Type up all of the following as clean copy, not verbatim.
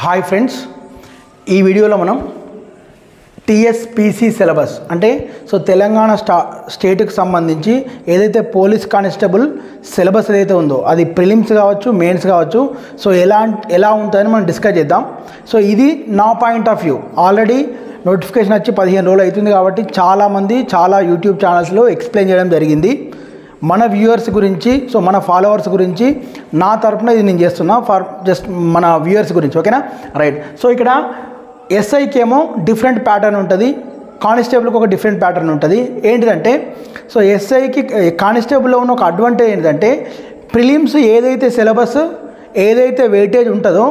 Hi friends, ఈ వీడియోలో మనం టీఎస్పీసీ సిలబస్ అంటే తెలంగాణ స్టేట్కి సంబంధించి ఏదైతే పోలీస్ కానిస్టేబుల్ సిలబస్ ఏదైతే ఉందో అది ప్రిలిమ్స్ కావచ్చు, మెయిన్స్ కావచ్చు, ఎలా ఉంటుందని మనం డిస్కస్ చేద్దాం. ఇది నా point of view. Already notification వచ్చి 15 రోజులు అవుతుంది కాబట్టి చాలామంది చాలా యూట్యూబ్ ఛానల్స్లో ఎక్స్ప్లెయిన్ చేయడం జరిగింది. మన వ్యూవర్స్ గురించి, మన ఫాలోవర్స్ గురించి నా తరపున ఇది నేను చేస్తున్నా, ఫర్ జస్ట్ మన వ్యూవర్స్ గురించి. ఓకేనా, రైట్. ఇక్కడ ఎస్ఐకి ఏమో డిఫరెంట్ ప్యాటర్న్ ఉంటుంది, కానిస్టేబుల్కి ఒక డిఫరెంట్ ప్యాటర్న్ ఉంటుంది. ఏంటిదంటే ఎస్ఐకి కానిస్టేబుల్లో ఉన్న ఒక అడ్వాంటేజ్ ఏంటంటే ప్రిలిమ్స్ ఏదైతే సిలబస్ ఏదైతే వెయిటేజ్ ఉంటుందో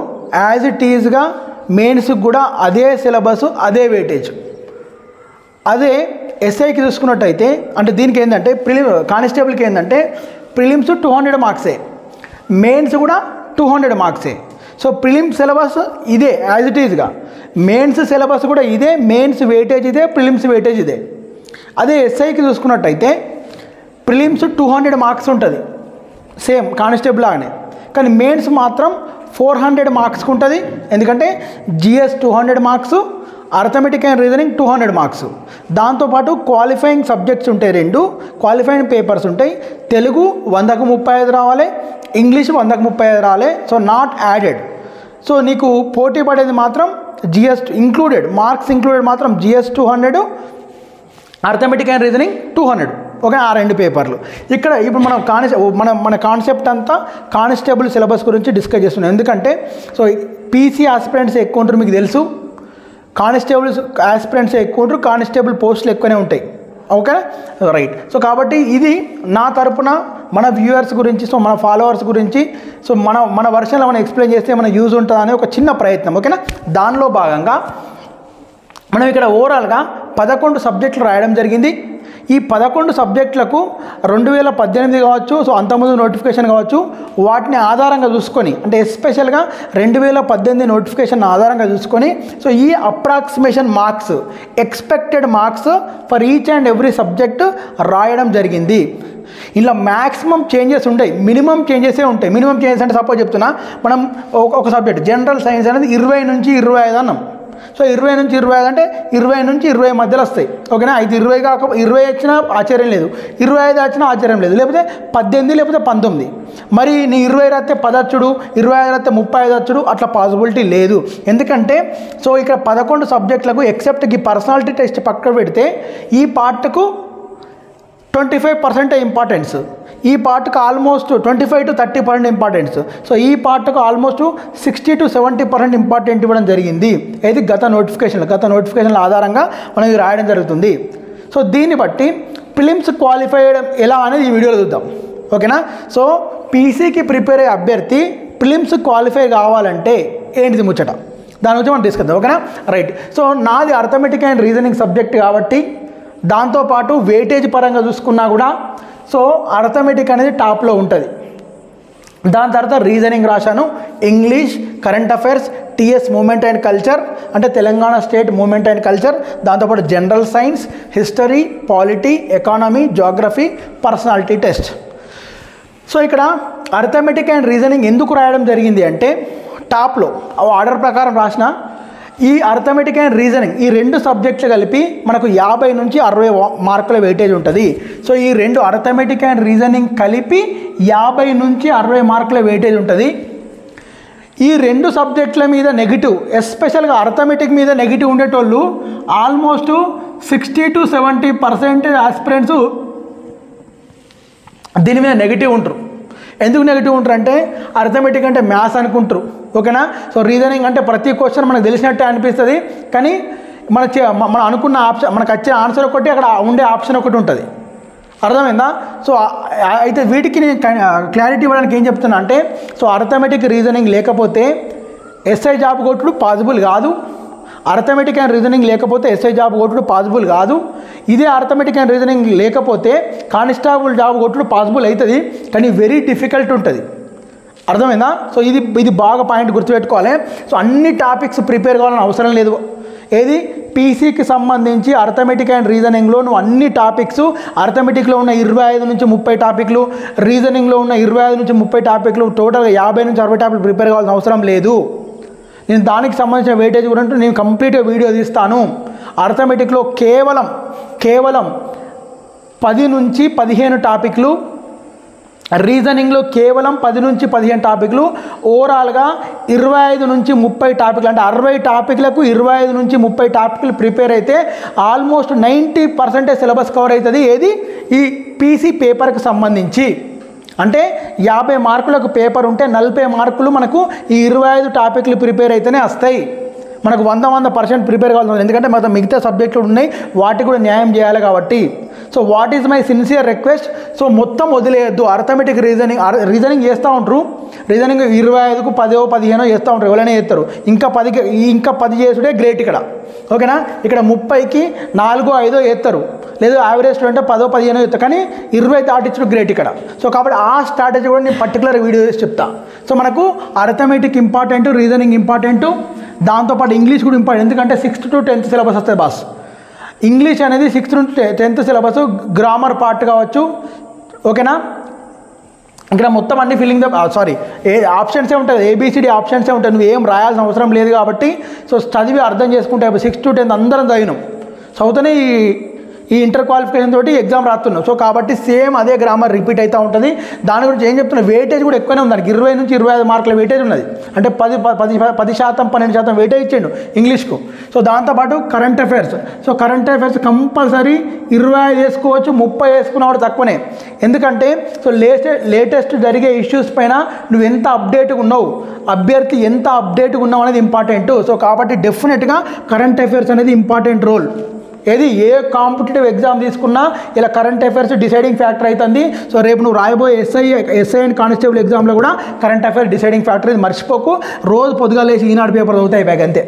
యాజ్ ఇట్ ఈజ్గా మెయిన్స్కి కూడా అదే సిలబస్ అదే వెయిటేజ్. అదే ఎస్ఐకి చూసుకున్నట్టయితే అంటే దీనికి ఏంటంటే కానిస్టేబుల్కి ఏంటంటే ప్రిలిమ్స్ 200 మార్క్సే, మెయిన్స్ కూడా 200 మార్క్సే. ప్రిలిమ్స్ సిలబస్ ఇదే యాజ్ ఇట్ ఈజ్గా, మెయిన్స్ సిలబస్ కూడా ఇదే, మెయిన్స్ వెయిటేజ్ ఇదే, ప్రిలిమ్స్ వెయిటేజ్ ఇదే. అదే ఎస్ఐకి చూసుకున్నట్టయితే ప్రిలిమ్స్ 200 మార్క్స్ ఉంటుంది సేమ్ కానిస్టేబుల్ లాగానే, కానీ మెయిన్స్ మాత్రం 400 మార్క్స్కి ఉంటుంది. ఎందుకంటే GS 200 marks, arithmetic and reasoning 200 marks. దాంతోపాటు క్వాలిఫైయింగ్ సబ్జెక్ట్స్ ఉంటాయి, 2 క్వాలిఫైయింగ్ పేపర్స్ ఉంటాయి. తెలుగు 100కు 35 రావాలి, ఇంగ్లీష్ 100కు 35 రావాలి. Not added. నీకు పోటీ పడేది మాత్రం జిఎస్ ఇంక్లూడెడ్, మార్క్స్ ఇంక్లూడెడ్ మాత్రం GS 200, arithmetic and reasoning 200. Okay, ఆ 2 పేపర్లు. ఇప్పుడు మనం మన కాన్సెప్ట్ అంతా కానిస్టేబుల్ సిలబస్ గురించి డిస్కస్ చేస్తున్నాం. ఎందుకంటే పీసీ ఆస్పిరెంట్స్ ఎక్కువ ఉంటారు, మీకు తెలుసు. కానిస్టేబుల్ ఆస్పిరెంట్స్ ఎక్కువ ఉంటారు, కానిస్టేబుల్ పోస్టులు ఎక్కువనే ఉంటాయి. Okay, right. కాబట్టి ఇది నా తరపున మన వ్యూవర్స్ గురించి, మన ఫాలోవర్స్ గురించి మన వర్షన్లో మనం ఎక్స్ప్లెయిన్ చేస్తే మన యూజ్ ఉంటుందని ఒక చిన్న ప్రయత్నం. ఓకేనా, దానిలో భాగంగా మనం ఇక్కడ ఓవరాల్గా 11 సబ్జెక్టులు రాయడం జరిగింది. ఈ 11 సబ్జెక్టులకు 2018 కావచ్చు, అంతకుముందు నోటిఫికేషన్ కావచ్చు, వాటిని ఆధారంగా చూసుకొని, అంటే ఎస్పెషల్గా 2018 నోటిఫికేషన్ ఆధారంగా చూసుకొని ఈ approximation marks, expected marks for each and every subject రాయడం జరిగింది. ఇలా మ్యాక్సిమం చేంజెస్ ఉంటాయి, మినిమం చేంజెసే ఉంటాయి. మినిమం చేంజెస్ అంటే సపోజ్ చెప్తున్నా, మనం ఒక సబ్జెక్ట్ జనరల్ సైన్స్ అనేది 20 నుంచి 25 అన్నాం. 20 నుంచి 25 అంటే 20 నుంచి 20 మధ్యలో వస్తాయి. ఓకేనా, అయితే 20 కాక 20 వచ్చినా ఆశ్చర్యం లేదు, 25 వచ్చినా ఆశ్చర్యం లేదు, లేకపోతే 18 లేకపోతే 19. మరి నీ 20 రాస్తే 10 వచ్చుడు, 25 రాస్తే 35 వచ్చుడు, అట్లా పాసిబిలిటీ లేదు. ఎందుకంటే ఇక్కడ 11 సబ్జెక్టులకు ఎక్సెప్ట్ ఈ పర్సనాలిటీ టెస్ట్ పక్కన పెడితే ఈ పార్ట్కు 25% ఇంపార్టెన్స్, ఈ పార్ట్కి ఆల్మోస్ట్ 25 to 30% ఇంపార్టెన్స్. ఈ పార్ట్కు ఆల్మోస్ట్ 60 to 70% ఇంపార్టెంట్ ఇవ్వడం జరిగింది. ఇది గత నోటిఫికేషన్ల ఆధారంగా మనం ఇది రాయడం జరుగుతుంది. దీన్ని బట్టి ప్రిలిమ్స్ క్వాలిఫై అయ్యడం ఎలా అనేది ఈ వీడియోలో చూద్దాం. ఓకేనా, పీసీకి ప్రిపేర్ అయ్యే అభ్యర్థి ప్రిలిమ్స్ క్వాలిఫై కావాలంటే ఏంటిది ముచ్చట, దాని గురించి మనం డిస్కస్ చేద్దాం. ఓకేనా, రైట్. నాది అర్థమెటిక్ అండ్ రీజనింగ్ సబ్జెక్ట్ కాబట్టి దాంతోపాటు వెయిటేజ్ పరంగా చూసుకున్నా కూడా అర్థమెటిక్ అనేది టాప్లో ఉంటుంది. దాని తర్వాత రీజనింగ్ రాశాను, English, current affairs, TS movement and culture అంటే Telangana state movement and culture, దాంతోపాటు general science, history, polity, economy, geography, personality test. ఇక్కడ అర్థమెటిక్ అండ్ రీజనింగ్ ఎందుకు రాయడం జరిగింది అంటే టాప్లో ఆర్డర్ ప్రకారం రాసిన ఈ అర్థమెటిక్ అండ్ రీజనింగ్ ఈ 2 సబ్జెక్టులు కలిపి మనకు 50 నుంచి 60 మార్కుల వెయిటేజ్ ఉంటుంది. ఈ 2 అర్థమెటిక్ అండ్ రీజనింగ్ కలిపి 50 నుంచి 60 మార్కుల వెయిటేజ్ ఉంటుంది. ఈ 2 సబ్జెక్టుల మీద నెగిటివ్, ఎస్పెషల్గా అర్థమెటిక్ మీద నెగిటివ్ ఉండేటోళ్ళు ఆల్మోస్ట్ 60 to 70% ఆస్పిరెంట్స్ దీని మీద నెగిటివ్ ఉంటారు. ఎందుకు నెగిటివ్ ఉంటారు అంటే అర్థమెటిక్ అంటే మ్యాథ్స్ అనుకుంటారు. ఓకేనా, రీజనింగ్ అంటే ప్రతి క్వశ్చన్ మనకు తెలిసినట్టే అనిపిస్తుంది, కానీ మన అనుకున్న ఆప్షన్, మనకు వచ్చే ఆన్సర్ ఒకటి, అక్కడ ఉండే ఆప్షన్ ఒకటి ఉంటుంది. అర్థమైందా? అయితే వీటికి నేను క్లారిటీ ఇవ్వడానికి ఏం చెప్తున్నా అంటే అర్థమెటిక్ రీజనింగ్ లేకపోతే ఎస్ఐ జాబ్ కొట్టుడు పాసిబుల్ కాదు, అర్థమెటిక్ అండ్ రీజనింగ్ లేకపోతే ఎస్ఐ జాబ్ కొట్టుడు పాసిబుల్ కాదు. ఇదే అర్థమెటిక్ అండ్ రీజనింగ్ లేకపోతే కానిస్టేబుల్ జాబ్ కొట్టుడు పాసిబుల్ అవుతుంది, కానీ వెరీ డిఫికల్ట్ ఉంటుంది. అర్థమైందా? ఇది బాగా పాయింట్ గుర్తుపెట్టుకోవాలి. అన్ని టాపిక్స్ ప్రిపేర్ కావాలని అవసరం లేదు. ఏది పీసీకి సంబంధించి అర్థమెటిక్ అండ్ రీజనింగ్లో నువ్వు అన్ని టాపిక్స్, అర్థమెటిక్లో ఉన్న 25 నుంచి 30 టాపిక్లు, రీజనింగ్లో ఉన్న 25 నుంచి 30 టాపిక్లు, టోటల్గా 50 నుంచి 60 టాపిక్లు ప్రిపేర్ కావాల్సిన అవసరం లేదు. నేను దానికి సంబంధించిన వెయిటేజ్ కూడా నేను కంప్లీట్గా వీడియో తీస్తాను. అర్థమెటిక్లో కేవలం 10 నుంచి 15 టాపిక్లు, రీజనింగ్లో కేవలం 10 నుంచి 15 టాపిక్లు, ఓవరాల్గా 25 నుంచి 30 టాపిక్లు, అంటే 60 టాపిక్లకు 25 నుంచి 30 టాపిక్లు ప్రిపేర్ అయితే ఆల్మోస్ట్ 90% సిలబస్ కవర్ అవుతుంది. ఏది ఈ పీసీ పేపర్కి సంబంధించి. అంటే 50 మార్కులకు పేపర్ ఉంటే 40 మార్కులు మనకు ఈ 25 టాపిక్లు ప్రిపేర్ అయితేనే వస్తాయి. మనకు 100% ప్రిపేర్ కావాల్సి, ఎందుకంటే మొత్తం మిగతా సబ్జెక్టులు ఉన్నాయి, వాటికి కూడా న్యాయం చేయాలి కాబట్టి. So what is my sincere request, so మొత్తం వదిలేయద్దు. అర్థమెటిక్ రీజనింగ్ చేస్తూ ఉంటారు. రీజనింగ్ 25కు 10 15 చేస్తూ ఉంటారు, ఎవరైనా చేస్తారు. ఇంకా 10 చేసుడే గ్రేట్ ఇక్కడ. ఓకేనా, ఇక్కడ 30కి 4 5 చేస్తారు, లేదు యావరేజ్ స్టూడెంట్ 10 15 చేస్తారు, కానీ 20 దాటించడం గ్రేట్ ఇక్కడ. సో కాబట్టి ఆ స్ట్రాటజీ కూడా నేను పర్టికులర్ వీడియో చేసి చెప్తా. సో మనకు అర్థమెటిక్ ఇంపార్టెంట్, రీజనింగ్ ఇంపార్టెంట్, దాంతోపాటు ఇంగ్లీష్ కూడా ఇంపార్టెంట్. ఎందుకంటే 6th to 10th సిలబస్ వస్తుంది బాస్. ఇంగ్లీష్ అనేది 6th నుంచి 10th సిలబస్, గ్రామర్ పార్ట్ కావచ్చు. ఓకేనా, ఇక్కడ మొత్తం అన్ని ఫిల్లింగ్ ఆప్షన్సే ఉంటుంది, ABCD ఆప్షన్సే ఉంటాయి. నువ్వు ఏం రాయాల్సిన అవసరం లేదు కాబట్టి సో చదివి అర్థం చేసుకుంటే 6th to 10th అందరం చదివినాం, చదువుతూనే ఈ ఇంటర్ క్వాలిఫికేషన్ తోటి ఎగ్జామ్ రాస్తున్నాం. సో కాబట్టి సేమ్ అదే గ్రామర్ రిపీట్ అవుతూ ఉంటుంది. దాని గురించి ఏం చెప్తున్నా, వెయిటేజ్ కూడా ఎక్కువనే ఉంది. దానికి 20 నుంచి 25 మార్కుల వెయిటేజ్ ఉన్నది. అంటే 10% 12% వెయిటేజ్ ఇచ్చిండు ఇంగ్లీష్కు. సో దాంతోపాటు current affairs. So current affairs compulsory 25 వేసుకోవచ్చు, 30 వేసుకున్నా కూడా తక్కువనే. ఎందుకంటే సో లేటెస్ట్ జరిగే ఇష్యూస్ పైన నువ్వు ఎంత అప్డేట్గా ఉన్నావు, అభ్యర్థి ఎంత అప్డేట్గా ఉన్నావు అనేది ఇంపార్టెంట్. సో కాబట్టి డెఫినెట్గా కరెంట్ అఫైర్స్ అనేది ఇంపార్టెంట్ రోల్. ఏది ఏ కాంపిటేటివ్ ఎగ్జామ్ తీసుకున్నా ఇలా కరెంట్ అఫైర్స్ డిసైడింగ్ ఫ్యాక్టర్ అవుతుంది. సో రేపు నువ్వు రాయబోయే ఎస్ఐ అండ్ కానిస్టేబుల్ ఎగ్జామ్లో కూడా కరెంట్ అఫైర్స్ డిసైడింగ్ ఫ్యాక్టర్, ఇది మర్చిపోకు. రోజు పొద్దుగా లేచి ఈనాడు పేపర్ చదువుతాయి బ్యాగ్ అంతే.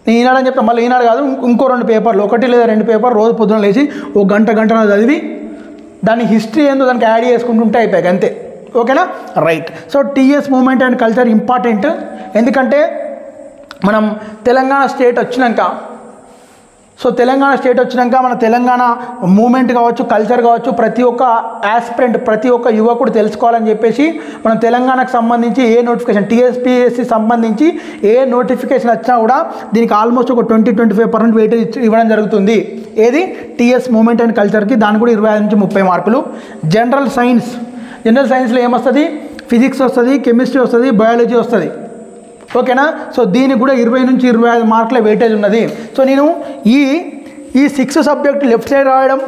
నేను ఈనాడు అని చెప్తాను, మళ్ళీ ఈనాడు కాదు, ఇంకో 2 పేపర్లు, 1 లేదా 2 పేపర్ రోజు పొద్దున లేచి ఒక గంట చదివి దాని హిస్టరీ ఏందో దానికి యాడ్ చేసుకుంటుంటే అయిపోయాక అంతే. ఓకేనా, right. So TS movement and culture important. ఎందుకంటే మనం తెలంగాణ స్టేట్ వచ్చినాక మన తెలంగాణ మూమెంట్ కావచ్చు, కల్చర్ కావచ్చు, ప్రతి ఒక్క ఆస్పిరెంట్, ప్రతి ఒక్క యువకుడు తెలుసుకోవాలని చెప్పేసి మనం తెలంగాణకు సంబంధించి ఏ నోటిఫికేషన్, TSPSC సంబంధించి ఏ నోటిఫికేషన్ వచ్చినా కూడా దీనికి ఆల్మోస్ట్ ఒక 20-25% వెయిటేజ్ ఇవ్వడం జరుగుతుంది. ఏది టీఎస్ మూమెంట్ అండ్ కల్చర్కి, దానికి కూడా 25 నుంచి 30 మార్కులు. జనరల్ సైన్స్లో ఏమొస్తుంది, ఫిజిక్స్ వస్తుంది, కెమిస్ట్రీ వస్తుంది, బయాలజీ వస్తుంది. ఓకేనా, సో దీనికి కూడా 20 నుంచి 25 మార్కుల వెయిటేజ్ ఉన్నది. సో నేను ఈ 6 సబ్జెక్టు లెఫ్ట్ సైడ్ రాయడం,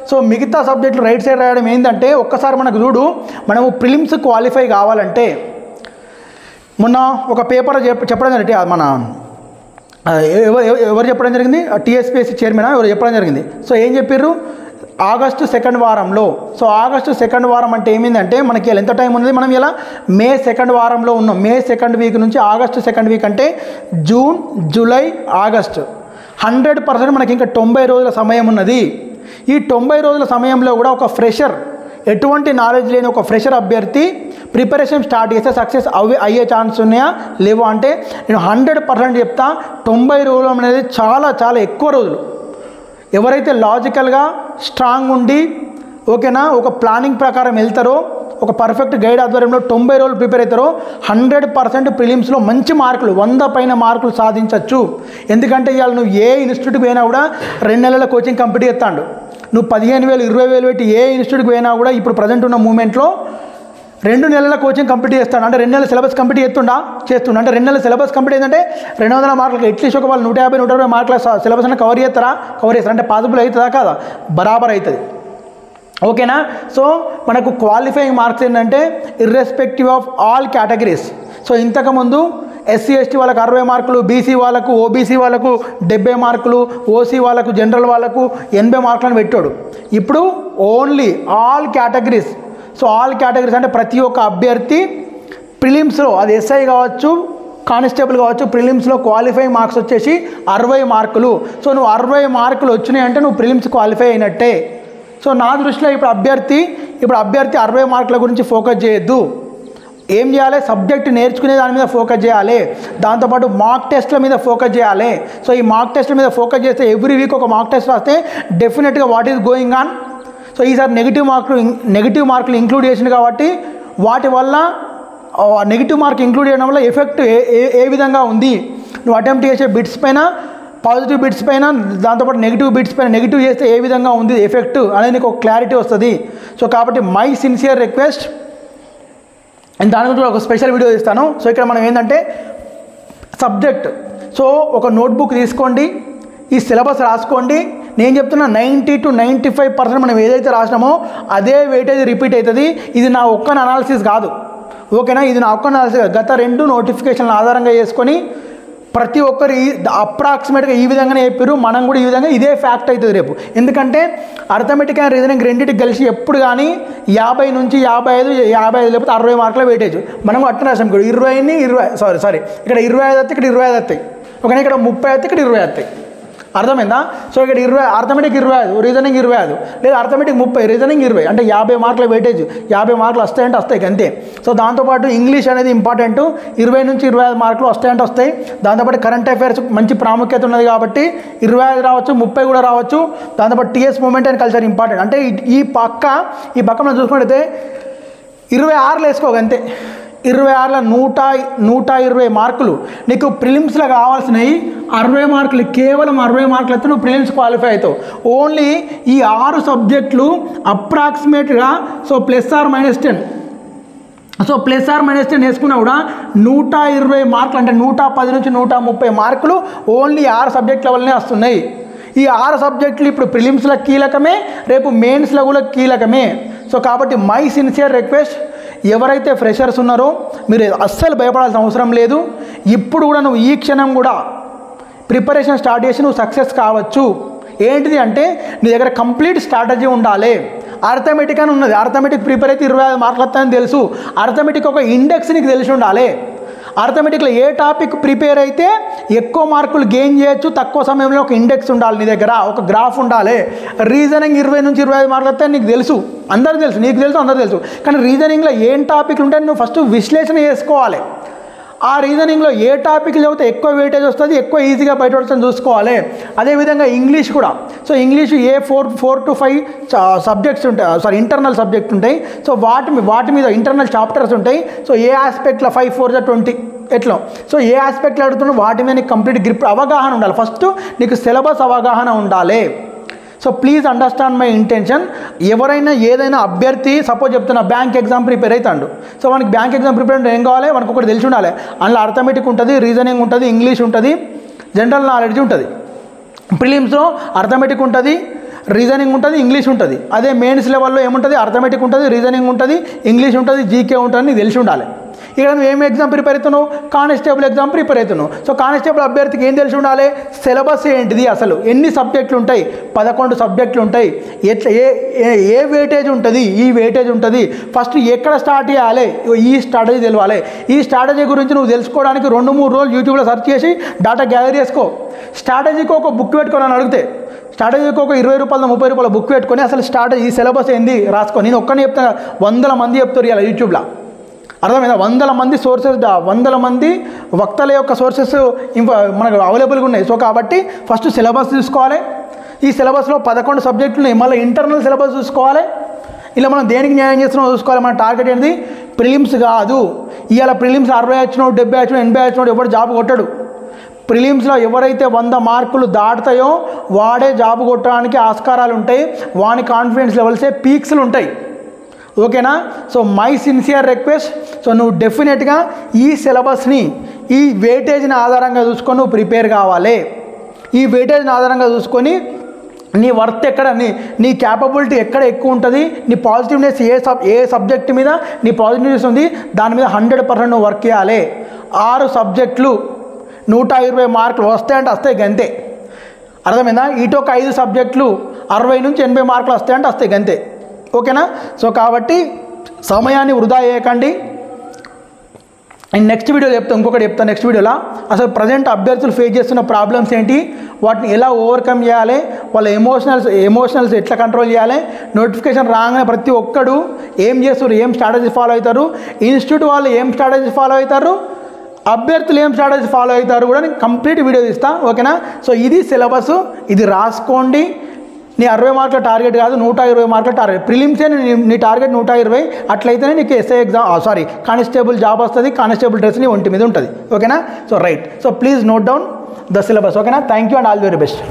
సో మిగతా సబ్జెక్టులు రైట్ సైడ్ రాయడం ఏంటంటే, ఒక్కసారి మనకు చూడు, మనము ప్రిలిమ్స్ క్వాలిఫై కావాలంటే మొన్న ఒక పేపర్ చెప్పడం జరిగింది, మన ఎవరు చెప్పడం జరిగింది, TSPSC చైర్మన్ ఎవరు చెప్పడం జరిగింది. సో ఏం చెప్పారు, ఆగస్టు 2nd వారంలో. సో ఆగస్టు 2nd వారం అంటే ఏమైందంటే, మనకి ఎంత టైం ఉన్నది, మనం ఇలా మే 2nd వారంలో ఉన్నాం. మే 2nd వీక్ నుంచి ఆగస్టు 2nd వీక్ అంటే జూన్, జూలై, ఆగస్టు 100% మనకి ఇంకా 90 రోజుల సమయం ఉన్నది. ఈ 90 రోజుల సమయంలో కూడా ఒక ఫ్రెషర్, ఎటువంటి నాలెడ్జ్ లేని ఒక ఫ్రెషర్ అభ్యర్థి ప్రిపరేషన్ స్టార్ట్ చేస్తే సక్సెస్ అయ్యే ఛాన్స్ ఉన్నాయా లేవా అంటే నేను 100% చెప్తా. 90 రోజులు అనేది చాలా చాలా ఎక్కువ రోజులు. ఎవరైతే లాజికల్గా స్ట్రాంగ్ ఉండి ఓకేనా ఒక ప్లానింగ్ ప్రకారం వెళ్తారో, ఒక పర్ఫెక్ట్ గైడ్ ఆధ్వర్యంలో 90 రోజులు ప్రిపేర్ అవుతారో 100% ప్రిలిమ్స్లో మంచి మార్కులు, 100 పైన మార్కులు సాధించవచ్చు. ఎందుకంటే ఇవాళ నువ్వు ఏ ఇన్స్టిట్యూట్కి పోయినా కూడా 2 నెలల కోచింగ్ కంప్లీట్ చేస్తాడు. నువ్వు 15,000 20,000 పెట్టి ఏ ఇన్స్టిట్యూట్కి పోయినా కూడా ఇప్పుడు ప్రజెంట్ ఉన్న మూమెంట్లో 2 నెలల కోచింగ్ కంప్లీట్ చేస్తాడు. అంటే 2 నెలల సిలబస్ కంప్లీట్ చేస్తుండా. అంటే 2 నెలల సిలబస్ కంప్లీట్ ఏంటంటే 200 మార్కులకి అట్లీస్ట్ ఒక వాళ్ళు 150-120 మార్కుల సిలబస్ అన్న కవర్ చేస్తారు. అంటే పాసిబుల్ అవుతుందా కాదా, బరాబర్ అవుతుంది. ఓకేనా, సో మనకు క్వాలిఫైయింగ్ మార్క్స్ ఏంటంటే irrespective of all categories. So ఇంతకుముందు SC/ST వాళ్ళకు 60 మార్కులు, BC వాళ్ళకు, OBC వాళ్ళకు 70 మార్కులు, OC వాళ్ళకు, జనరల్ వాళ్ళకు 80 మార్కులను పెట్టాడు. ఇప్పుడు only all categories. So all categories అంటే ప్రతి ఒక్క అభ్యర్థి ప్రిలిమ్స్లో, అది SI కావచ్చు, కానిస్టేబుల్ కావచ్చు, ప్రిలిమ్స్లో క్వాలిఫైయింగ్ మార్క్స్ వచ్చేసి 60 మార్కులు. సో నువ్వు 60 మార్కులు వచ్చినాయి అంటే నువ్వు ప్రిలిమ్స్ క్వాలిఫై అయినట్టే. సో నా దృష్టిలో ఇప్పుడు అభ్యర్థి 60 మార్కుల గురించి ఫోకస్ చేయొద్దు. ఏం చేయాలి, సబ్జెక్ట్ నేర్చుకునే దాని మీద ఫోకస్ చేయాలి, దాంతోపాటు మాక్ టెస్ట్ల మీద ఫోకస్ చేయాలి. సో ఈ మాక్ టెస్ట్ల మీద ఫోకస్ చేస్తే ఎవ్రీ వీక్ ఒక మాక్ టెస్ట్ రాస్తే డెఫినెట్గా what is going on. So ఈసారి నెగిటివ్ మార్కులు ఇంక్లూడ్ చేసింది కాబట్టి వాటి వల్ల నెగిటివ్ మార్క్ ఇంక్లూడ్ చేయడం వల్ల ఎఫెక్ట్ ఏ విధంగా ఉంది, నువ్వు అటెంప్ట్ చేసే బిట్స్ పైన పాజిటివ్ బిట్స్ పైన దాంతోపాటు నెగిటివ్ బిట్స్ పైన నెగిటివ్ చేస్తే ఏ విధంగా ఉంది ఎఫెక్ట్ అనేది నీకు ఒక క్లారిటీ వస్తుంది. సో కాబట్టి మై సిన్సియర్ రిక్వెస్ట్, నేను దాని గురించి ఒక స్పెషల్ వీడియో ఇస్తాను. సో ఇక్కడ మనం ఏంటంటే సబ్జెక్ట్, సో ఒక నోట్బుక్ తీసుకోండి, ఈ సిలబస్ రాసుకోండి. నేను చెప్తున్నా 90 to 95% మనం ఏదైతే రాసినామో అదే వెయిటేజ్ రిపీట్ అవుతుంది. ఇది నా ఒక్క అనాలిసిస్ కాదు, ఓకేనా? ఇది నా ఒక్క అనాలిసిస్ కాదు. గత 2 నోటిఫికేషన్ల ఆధారంగా చేసుకొని ప్రతి ఒక్కరు అప్రాక్సిమేట్గా ఈ విధంగానే చెప్పారు. మనం కూడా ఈ విధంగా ఇదే ఫ్యాక్ట్ అవుతుంది రేపు. ఎందుకంటే అర్థమెటిక్ అండ్ రీజనింగ్ రెండింటికి కలిసి ఎప్పుడు కానీ 50 నుంచి 55 లేకపోతే 60 మార్కుల వెయిటేజ్. మనం అట్లా రాసాం ఇక్కడ 20 సారీ ఇక్కడ 25 వస్తాయి, ఇక్కడ 25 వస్తాయి, ఓకేనా? ఇక్కడ 30 వస్తాయి, ఇక్కడ 20 వస్తాయి. అర్థమైందా? సో ఇక్కడ 20 అర్థమెటిక్ 25, రీజనింగ్ 25, లేదా అర్థమెటిక్ 30, రీజనింగ్ 20, అంటే 50 మార్కుల వెయిటేజ్. 50 మార్కులు వస్తాయంటే వస్తాయి అంతే. సో దాంతోపాటు ఇంగ్లీష్ అనేది ఇంపార్టెంట్, 20 నుంచి 25 మార్కులు వస్తాయంటే వస్తాయి. దాంతోపాటు కరెంట్ అఫైర్స్ మంచి ప్రాముఖ్యత ఉన్నది కాబట్టి 25 రావచ్చు, 30 కూడా రావచ్చు. దాంతోపాటు TS movement and culture important. అంటే ఈ పక్క మనం చూసుకుంటే 26 వేసుకోగంతే. 26లో 120 మార్కులు నీకు ప్రిలిమ్స్లో కావాల్సినవి 60 మార్కులు, కేవలం 60 మార్కులు అయితే నువ్వు ప్రిలిమ్స్ క్వాలిఫై అవుతావు. ఓన్లీ ఈ 6 సబ్జెక్టులు అప్రాక్సిమేట్గా సో +or-10, సో +or-10 వేసుకున్నా కూడా 120 మార్కులు, అంటే 110 నుంచి 130 మార్కులు ఓన్లీ 6 సబ్జెక్టుల వల్లనే వస్తున్నాయి. ఈ 6 సబ్జెక్టులు ఇప్పుడు ప్రిలిమ్స్లో కీలకమే, రేపు మెయిన్స్లో కూడా కీలకమే. సో కాబట్టి మై సిన్సియర్ రిక్వెస్ట్, ఎవరైతే ఫ్రెషర్స్ ఉన్నారో మీరు అస్సలు భయపడాల్సిన అవసరం లేదు. ఇప్పుడు కూడా నువ్వు ఈ క్షణం కూడా ప్రిపరేషన్ స్టార్ట్ చేసి నువ్వు సక్సెస్ కావచ్చు. ఏంటిది అంటే నీ దగ్గర కంప్లీట్ స్ట్రాటజీ ఉండాలి. అర్థమెటిక్ అని ఉన్నది, అర్థమెటిక్ ప్రిపేర్ అయితే 25 మార్కులు వస్తాయని తెలుసు. అర్థమెటిక్ ఒక ఇండెక్స్ నీకు తెలిసి ఉండాలి. అర్థమెటిక్లో ఏ టాపిక్ ప్రిపేర్ అయితే ఎక్కువ మార్కులు గెయిన్ చేయొచ్చు, తక్కువ సమయంలో ఒక ఇండెక్స్ ఉండాలి నీ దగ్గర, ఒక గ్రాఫ్ ఉండాలి. రీజనింగ్ 20 నుంచి 25 మార్కులు వస్తాయని నీకు తెలుసు, అందరికీ తెలుసు, నీకు తెలుసు, అందరికీ తెలుసు. కానీ రీజనింగ్లో ఏం టాపిక్లు ఉంటాయని నువ్వు ఫస్ట్ విశ్లేషణ చేసుకోవాలి. ఆ రీజనింగ్లో ఏ టాపిక్లు చదివితే ఎక్కువ వెయిటేజ్ వస్తుంది, ఎక్కువ ఈజీగా బయట వస్తుందని చూసుకోవాలి. అదేవిధంగా ఇంగ్లీష్ కూడా. సో ఇంగ్లీష్ 4 to 5 సబ్జెక్ట్స్ ఉంటాయి, సారీ ఇంటర్నల్ సబ్జెక్ట్ ఉంటాయి. సో వాటి మీద ఇంటర్నల్ చాప్టర్స్ ఉంటాయి. సో ఏ ఆస్పెక్ట్లో 5 4 20 ఎట్లా, సో ఏ ఆస్పెక్ట్లో అడుగుతున్నా వాటి మీద నీకు కంప్లీట్ గ్రిప్ అవగాహన ఉండాలి. ఫస్ట్ నీకు సిలబస్ అవగాహన ఉండాలి. So please understand my intention. ఎవరైనా ఏదైనా అభ్యర్థి సపోజ్ చెప్తున్నా బ్యాంక్ ఎగ్జామ్ ప్రిపేర్ అవుతాడు. సో మనకి బ్యాంక్ ఎగ్జామ్ ప్రిపేర్ అంటే ఏం కావాలి, మనకు ఒకటి తెలిసి ఉండాలి. అందులో అర్థమెటిక్ ఉంటుంది, రీజనింగ్ ఉంటుంది, ఇంగ్లీష్ ఉంటుంది, జనరల్ నాలెడ్జ్ ఉంటుంది. ప్రిలిమ్స్లో అర్థమెటిక్ ఉంటుంది, రీజనింగ్ ఉంటుంది, ఇంగ్లీష్ ఉంటుంది. అదే మెయిన్స్ లెవెల్లో ఏముంటుంది, అర్థమెటిక్ ఉంటుంది, రీజనింగ్ ఉంటుంది, ఇంగ్లీష్ ఉంటుంది, జీకే ఉంటుంది, నీకు తెలిసి ఉండాలి. ఇక్కడ నువ్వు ఏం ఎగ్జామ్ ప్రిపేర్ అవుతున్నావు, కానిస్టేబుల్ ఎగ్జామ్ ప్రిపేర్ అవుతున్నావు. సో కానిస్టేబుల్ అభ్యర్థికి ఏం తెలిసి ఉండాలి, సిలబస్ ఏంటిది, అసలు ఎన్ని సబ్జెక్టులు ఉంటాయి, 11 సబ్జెక్టులు ఉంటాయి, ఎట్లా ఏ వెయిటేజ్ ఉంటుంది, ఈ వెయిటేజ్ ఉంటుంది, ఫస్ట్ ఎక్కడ స్టార్ట్ చేయాలి, ఈ స్ట్రాటజీ తెలవాలి. ఈ స్ట్రాటజీ గురించి నువ్వు తెలుసుకోవడానికి 2-3 రోజులు యూట్యూబ్లో సెర్చ్ చేసి డేటా గ్యాదర్ చేసుకో. స్ట్రాటజీకి ఒక బుక్ పెట్టుకొని అని అడిగితే స్ట్రాటజీకి ఒక 20 రూపాయలు 30 రూపాయల బుక్ పెట్టుకొని అసలు స్ట్రాటజీ సిలబస్ ఏంది రాసుకో. నేను ఒక్కనే చెప్తాను, 100 మంది చెప్తారు ఇలా యూట్యూబ్లో, అర్థమైందా? 100 మంది సోర్సెస్, 100 మంది వక్తల యొక్క సోర్సెస్ మనకు అవైలబుల్గా ఉన్నాయి. సో కాబట్టి ఫస్ట్ సిలబస్ చూసుకోవాలి. ఈ సిలబస్లో 11 సబ్జెక్టులు ఉన్నాయి, మళ్ళీ ఇంటర్నల్ సిలబస్ చూసుకోవాలి. ఇలా మనం దేనికి న్యాయం చేస్తున్నామో చూసుకోవాలి. మన టార్గెట్ ఏంటి, ప్రిలిమ్స్ కాదు. ఇవాళ ప్రిలిమ్స్ 60 వచ్చినో 70 వచ్చినో 80 వచ్చినో ఎవరు జాబ్ కొట్టాడు. ప్రిలిమ్స్లో ఎవరైతే 100 మార్కులు దాటుతాయో వాడే జాబ్ కొట్టడానికి ఆస్కారాలు ఉంటాయి, వాని కాన్ఫిడెన్స్ లెవెల్సే పీక్స్లు ఉంటాయి, ఓకేనా? So my sincere request, so నువ్వు డెఫినెట్గా ఈ సిలబస్ని, ఈ వెయిటేజ్ని ఆధారంగా చూసుకొని నువ్వు ప్రిపేర్ కావాలి. ఈ వెయిటేజ్ని ఆధారంగా చూసుకొని నీ వర్త్ ఎక్కడ, నీ క్యాపబిలిటీ ఎక్కడ ఎక్కువ ఉంటుంది, నీ పాజిటివ్నెస్ ఏ సబ్జెక్ట్ మీద నీ పాజిటివ్నెస్ ఉంది, దాని మీద 100% నువ్వు వర్క్ చేయాలి. 6 సబ్జెక్టులు 120 మార్కులు వస్తాయంటే వస్తాయి గంతే, అర్థమైందా? ఇటు ఒక 5 సబ్జెక్టులు 60 నుంచి 80 మార్కులు వస్తాయంటే వస్తాయి గంతే, ఓకేనా? సో కాబట్టి సమయాన్ని వృధా చేయకండి. అండ్ నెక్స్ట్ వీడియోలో చెప్తాను, ఇంకొకటి చెప్తాను నెక్స్ట్ వీడియోలో. అసలు ప్రజెంట్ అభ్యర్థులు ఫేస్ చేస్తున్న ప్రాబ్లమ్స్ ఏంటి, వాటిని ఎలా ఓవర్కమ్ చేయాలి, వాళ్ళ ఎమోషనల్స్ ఎట్లా కంట్రోల్ చేయాలి, నోటిఫికేషన్ రాగానే ప్రతి ఒక్కడు ఏం చేస్తారు, ఏం స్ట్రాటజీ ఫాలో అవుతారు, ఇన్స్టిట్యూట్ వాళ్ళు ఏం స్ట్రాటజీ ఫాలో అవుతారు, అభ్యర్థులు ఏం స్ట్రాటజీ ఫాలో అవుతారు కూడా నేను కంప్లీట్ వీడియో ఇస్తాను, ఓకేనా? సో ఇది సిలబస్, ఇది రాసుకోండి. నీ 60 మార్కుల టార్గెట్ కాదు, 120 మార్కుల టార్గెట్. ప్రిలిమ్సే నీ టార్గెట్ 120, అట్లయితేనే నీకు ఎస్ఐ ఎగ్జామ్ కానిస్టేబుల్ జాబ్ వస్తుంది, కానిస్టేబుల్ డ్రెస్ నీ ఒంటి మీద ఉంటుంది. ఓకేనా? So right. So please note down the syllabus. ఓకేనా? Thank you and all the very best.